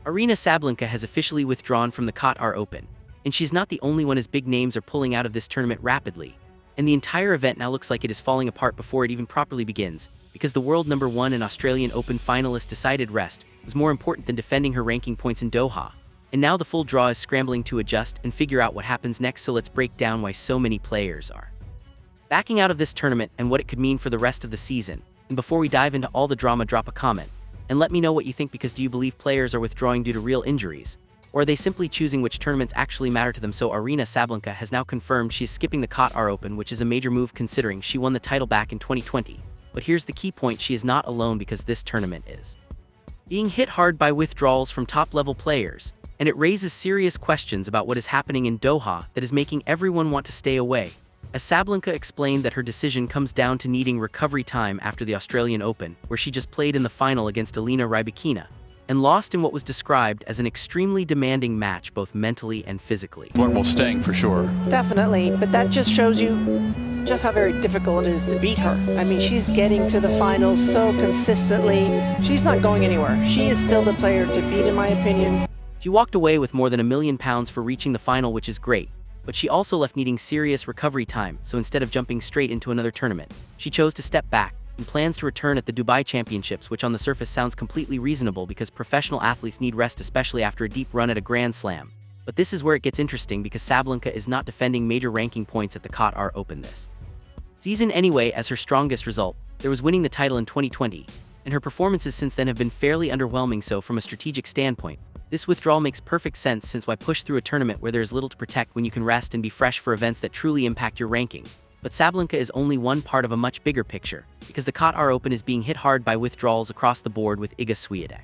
Aryna Sabalenka has officially withdrawn from the Qatar Open, and she's not the only one as big names are pulling out of this tournament rapidly, and the entire event now looks like it is falling apart before it even properly begins, because the world number 1 and Australian Open finalist decided rest was more important than defending her ranking points in Doha, and now the full draw is scrambling to adjust and figure out what happens next. So let's break down why so many players are backing out of this tournament and what it could mean for the rest of the season. And before we dive into all the drama, drop a comment and let me know what you think, because do you believe players are withdrawing due to real injuries, or are they simply choosing which tournaments actually matter to them? So Aryna Sabalenka has now confirmed she's skipping the Qatar Open, which is a major move considering she won the title back in 2020. But here's the key point: she is not alone, because this tournament is being hit hard by withdrawals from top-level players, and it raises serious questions about what is happening in Doha that is making everyone want to stay away. As Sabalenka explained that her decision comes down to needing recovery time after the Australian Open, where she just played in the final against Aryna Sabalenka, and lost in what was described as an extremely demanding match both mentally and physically. One will sting for sure. Definitely, but that just shows you just how very difficult it is to beat her. I mean, she's getting to the finals so consistently. She's not going anywhere. She is still the player to beat, in my opinion. She walked away with more than £1 million for reaching the final, which is great, but she also left needing serious recovery time, so instead of jumping straight into another tournament, she chose to step back and plans to return at the Dubai Championships, which on the surface sounds completely reasonable because professional athletes need rest, especially after a deep run at a Grand Slam. But this is where it gets interesting, because Sabalenka is not defending major ranking points at the Qatar Open this season anyway. As her strongest result, there was winning the title in 2020, and her performances since then have been fairly underwhelming. So from a strategic standpoint, this withdrawal makes perfect sense, since why push through a tournament where there is little to protect when you can rest and be fresh for events that truly impact your ranking? But Sabalenka is only one part of a much bigger picture, because the Qatar Open is being hit hard by withdrawals across the board, with Iga Swiatek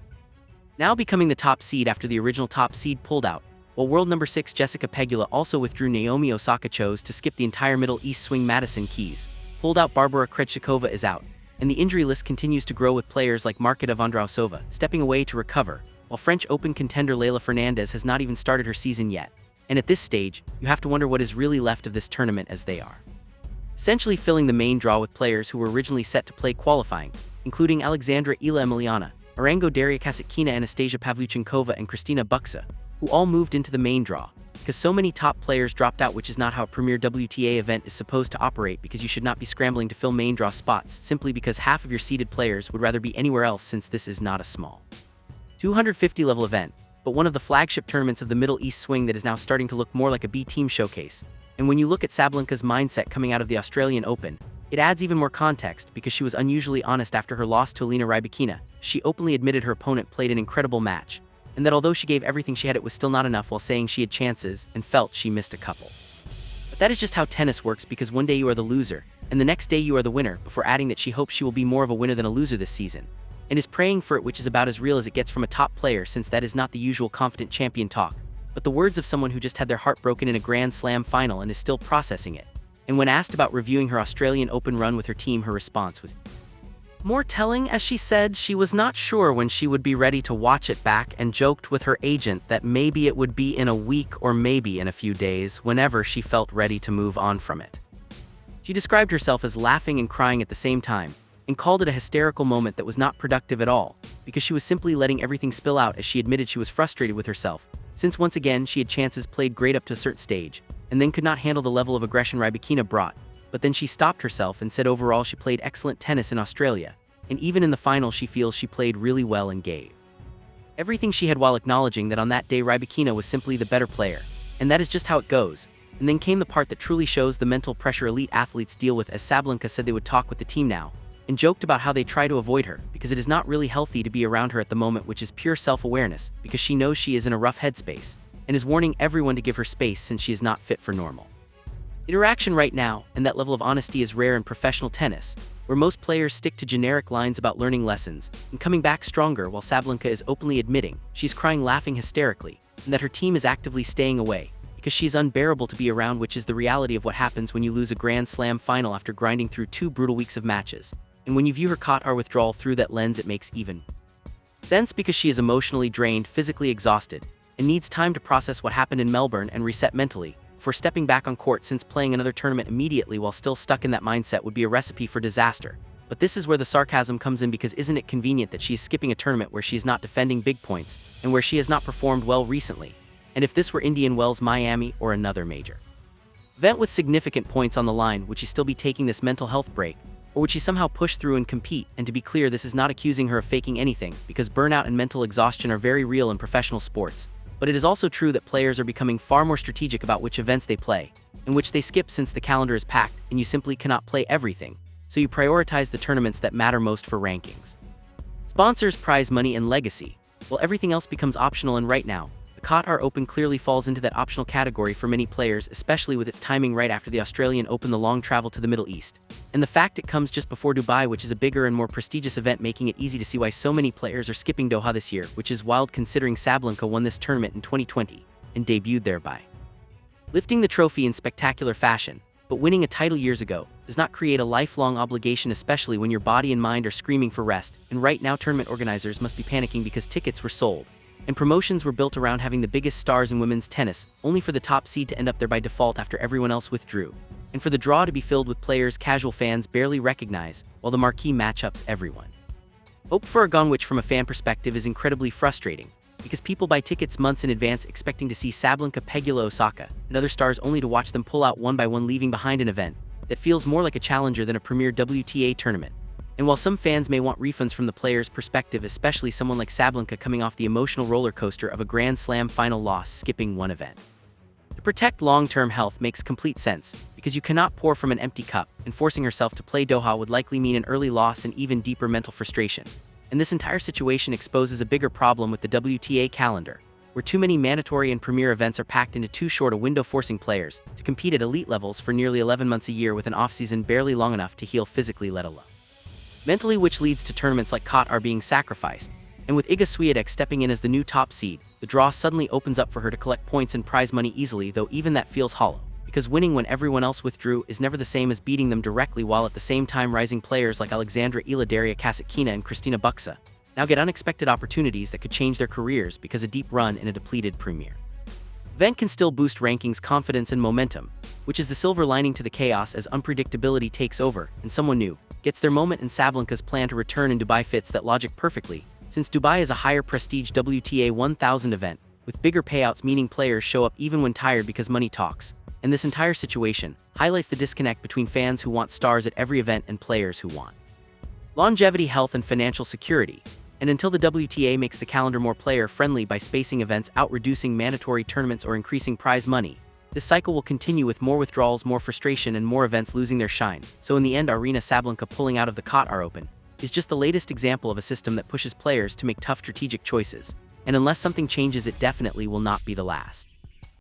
now becoming the top seed after the original top seed pulled out, while world number 6 Jessica Pegula also withdrew. Naomi Osaka chose to skip the entire Middle East swing. Madison Keys pulled out. Barbara Krejcikova is out, and the injury list continues to grow, with players like Marketa Vondrausova stepping away to recover, while French Open contender Leylah Fernandez has not even started her season yet. And at this stage, you have to wonder what is really left of this tournament, as they are essentially filling the main draw with players who were originally set to play qualifying, including Alexandra Ila Emiliana, Arango Daria Kasatkina, Anastasia Pavlyuchenkova, and Kristina Buxa, who all moved into the main draw, because so many top players dropped out, which is not how a premier WTA event is supposed to operate, because you should not be scrambling to fill main draw spots simply because half of your seeded players would rather be anywhere else, since this is not a small 250 level event, but one of the flagship tournaments of the Middle East swing that is now starting to look more like a B-team showcase. And when you look at Sabalenka's mindset coming out of the Australian Open, it adds even more context, because she was unusually honest after her loss to Aryna Sabalenka. She openly admitted her opponent played an incredible match, and that although she gave everything she had, it was still not enough, while saying she had chances and felt she missed a couple. But that is just how tennis works, because one day you are the loser, and the next day you are the winner, before adding that she hopes she will be more of a winner than a loser this season, and is praying for it, which is about as real as it gets from a top player, since that is not the usual confident champion talk, but the words of someone who just had their heart broken in a Grand Slam final and is still processing it. And when asked about reviewing her Australian Open run with her team, her response was more telling, as she said she was not sure when she would be ready to watch it back, and joked with her agent that maybe it would be in a week or maybe in a few days, whenever she felt ready to move on from it. She described herself as laughing and crying at the same time, and called it a hysterical moment that was not productive at all, because she was simply letting everything spill out, as she admitted she was frustrated with herself, since once again she had chances, played great up to a certain stage, and then could not handle the level of aggression Sabalenka brought. But then she stopped herself and said overall she played excellent tennis in Australia, and even in the final she feels she played really well and gave everything she had, while acknowledging that on that day Sabalenka was simply the better player, and that is just how it goes. And then came the part that truly shows the mental pressure elite athletes deal with, as Sabalenka said they would talk with the team now, and joked about how they try to avoid her, because it is not really healthy to be around her at the moment, which is pure self-awareness, because she knows she is in a rough headspace, and is warning everyone to give her space since she is not fit for normal interaction right now. And that level of honesty is rare in professional tennis, where most players stick to generic lines about learning lessons and coming back stronger, while Sabalenka is openly admitting she's crying, laughing hysterically, and that her team is actively staying away, because she is unbearable to be around, which is the reality of what happens when you lose a Grand Slam final after grinding through 2 brutal weeks of matches. And when you view her Qatar withdrawal through that lens, it makes even sense, because she is emotionally drained, physically exhausted, and needs time to process what happened in Melbourne and reset mentally, for stepping back on court, since playing another tournament immediately while still stuck in that mindset would be a recipe for disaster. But this is where the sarcasm comes in, because isn't it convenient that she is skipping a tournament where she is not defending big points, and where she has not performed well recently? And if this were Indian Wells, Miami, or another major event with significant points on the line, would she still be taking this mental health break? Or would she somehow push through and compete? And to be clear, this is not accusing her of faking anything, because burnout and mental exhaustion are very real in professional sports. But it is also true that players are becoming far more strategic about which events they play, and which they skip, since the calendar is packed, and you simply cannot play everything. So you prioritize the tournaments that matter most for rankings, sponsors, prize money, and legacy, while everything else becomes optional. And right now, the Qatar Open clearly falls into that optional category for many players, especially with its timing right after the Australian Open, the long travel to the Middle East, and the fact it comes just before Dubai, which is a bigger and more prestigious event, making it easy to see why so many players are skipping Doha this year, which is wild considering Sabalenka won this tournament in 2020 and debuted thereby, lifting the trophy in spectacular fashion. But winning a title years ago does not create a lifelong obligation, especially when your body and mind are screaming for rest. And right now, tournament organizers must be panicking because tickets were sold, and promotions were built around having the biggest stars in women's tennis, only for the top seed to end up there by default after everyone else withdrew, and for the draw to be filled with players casual fans barely recognize, while the marquee matchups everyone hope for are gone, which from a fan perspective is incredibly frustrating, because people buy tickets months in advance expecting to see Sabalenka, Pegula, Osaka, and other stars, only to watch them pull out one by one, leaving behind an event that feels more like a challenger than a premier WTA tournament. And while some fans may want refunds from the player's perspective, especially someone like Sabalenka coming off the emotional roller coaster of a Grand Slam final loss, skipping one event to protect long-term health makes complete sense, because you cannot pour from an empty cup, and forcing herself to play Doha would likely mean an early loss and even deeper mental frustration. And this entire situation exposes a bigger problem with the WTA calendar, where too many mandatory and premier events are packed into too short a window, forcing players to compete at elite levels for nearly 11 months a year, with an off-season barely long enough to heal physically, let alone mentally, which leads to tournaments like Qatar being sacrificed. And with Iga Swiatek stepping in as the new top seed, the draw suddenly opens up for her to collect points and prize money easily, though even that feels hollow, because winning when everyone else withdrew is never the same as beating them directly, while at the same time rising players like Alexandra Ila, Daria Kasatkina, and Kristina Buxa now get unexpected opportunities that could change their careers, because a deep run in a depleted premier event can still boost rankings, confidence, and momentum, which is the silver lining to the chaos as unpredictability takes over and someone new gets their moment. And Sabalenka's plan to return in Dubai fits that logic perfectly, since Dubai is a higher prestige WTA 1000 event with bigger payouts, meaning players show up even when tired because money talks. And this entire situation highlights the disconnect between fans who want stars at every event and players who want longevity, health, and financial security. And until the WTA makes the calendar more player-friendly by spacing events out, reducing mandatory tournaments, or increasing prize money, this cycle will continue, with more withdrawals, more frustration, and more events losing their shine. So in the end, Aryna Sabalenka pulling out of the Qatar Open is just the latest example of a system that pushes players to make tough strategic choices. And unless something changes, it definitely will not be the last.